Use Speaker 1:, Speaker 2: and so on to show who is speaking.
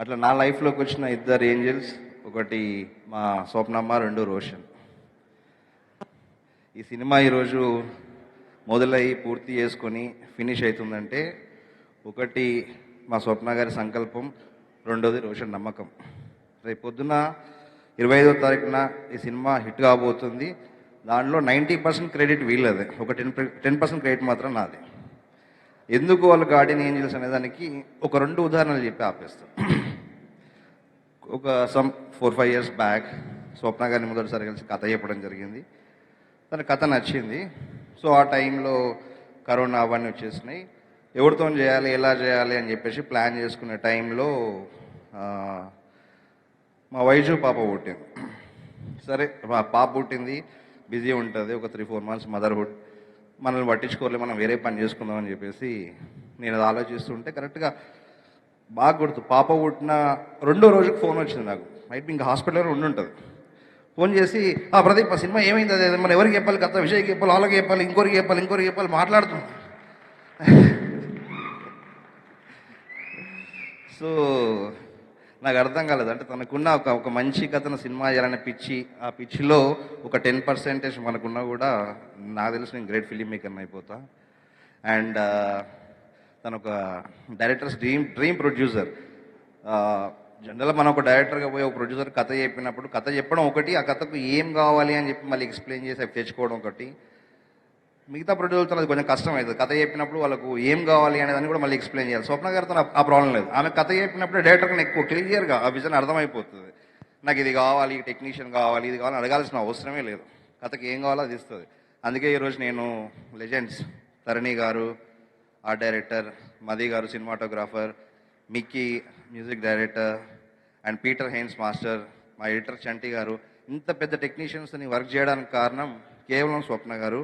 Speaker 1: అట్లా నా లైఫ్లోకి వచ్చిన ఇద్దరు ఏంజల్స్, ఒకటి మా స్వప్నమ్మ, రెండు రోషన్. ఈ సినిమా ఈరోజు మొదలై పూర్తి చేసుకొని ఫినిష్ అవుతుందంటే ఒకటి మా స్వప్న గారి సంకల్పం, రెండోది రోషన్ నమ్మకం. రేపు పొద్దున 25వ తారీఖున ఈ సినిమా హిట్ కాబోతుంది. దానిలో 90% క్రెడిట్ వీళ్ళదే, ఒక 10% క్రెడిట్ మాత్రం నాది. ఎందుకు వాళ్ళు గార్డెన్ ఏంజల్స్ అనేదానికి ఒక 2 ఉదాహరణలు చెప్పి ఆపేస్తాం. ఒక 4-5 ఇయర్స్ బ్యాక్ స్వప్న గారిని మొదటిసారి కలిసి కథ చెప్పడం జరిగింది. తన కథ నచ్చింది. సో ఆ టైంలో కరోనా అవన్నీ వచ్చేసినాయి. ఎవరితో చేయాలి, ఎలా చేయాలి అని చెప్పేసి ప్లాన్ చేసుకునే టైంలో మా వైజు పాప పుట్టింది. సరే, మా పాప పుట్టింది, బిజీ ఉంటుంది, ఒక 3-4 మంత్స్ మదర్హుడ్, మనల్ని పట్టించుకోలే, మనం వేరే పని చేసుకుందాం అని చెప్పేసి నేను అది ఆలోచిస్తుంటే కరెక్ట్గా బాగా గుర్తు, పాప పుట్టిన 2వ రోజుకి ఫోన్ వచ్చింది నాకు. మైట్ ఇంకా హాస్పిటల్లో ఉండుంటుంది. ఫోన్ చేసి, ప్రదీప్, ఆ సినిమా ఏమైంది, అదే మనం ఎవరికి చెప్పాలి, కథ విషయకి చెప్పాలి, వాళ్ళకి చెప్పాలి, ఇంకోరికి చెప్పాలి మాట్లాడుతున్నాం. సో నాకు అర్థం కాలేదు. అంటే తనకున్న ఒక మంచి కథను సినిమా చేయాలనే పిచ్చి, ఆ పిచ్చిలో ఒక 10% మనకున్నా కూడా నాకు తెలిసి నేను గ్రేట్ ఫిలిం మేకర్ అయిపోతా. అండ్ తను ఒక డైరెక్టర్స్ డ్రీమ్ ప్రొడ్యూసర్. జనరల్గా మనం ఒక డైరెక్టర్గా పోయి ఒక ప్రొడ్యూసర్ కథ చెప్పినప్పుడు కథ చెప్పడం ఒకటి, ఆ కథకు ఏం కావాలి అని చెప్పి మళ్ళీ ఎక్స్ప్లెయిన్ చేసి అవి తెచ్చుకోవడం ఒకటి. మిగతా ప్రొడ్యూసర్తో అది కొంచెం కష్టం అవుతుంది. కథ చెప్పినప్పుడు వాళ్ళకు ఏం కావాలి అనేదాన్ని కూడా మళ్ళీ ఎక్స్ప్లెయిన్ చేయాలి. స్వప్న గారితో ఆ ప్రాబ్లం లేదు. ఆమె కథ చెప్పినప్పుడు డైరెక్టర్కి ఎక్కువ క్లియర్గా ఆ విజన్ అర్థమైపోతుంది. నాకు ఇది కావాలి, టెక్నీషియన్ కావాలి, ఇది కావాలి అడగాల్సిన అవసరమే లేదు. కథకి ఏం కావాలో అది ఇస్తుంది. అందుకే ఈరోజు నేను లెజెండ్స్ తరణి గారు ఆర్ట్ డైరెక్టర్, మది గారు cinematographer, Mickey music director, and Peter Heins master, మా ఎడిటర్ చంటి గారు, ఇంత పెద్ద టెక్నీషియన్స్ని వర్క్ చేయడానికి కారణం కేవలం స్వప్న గారు.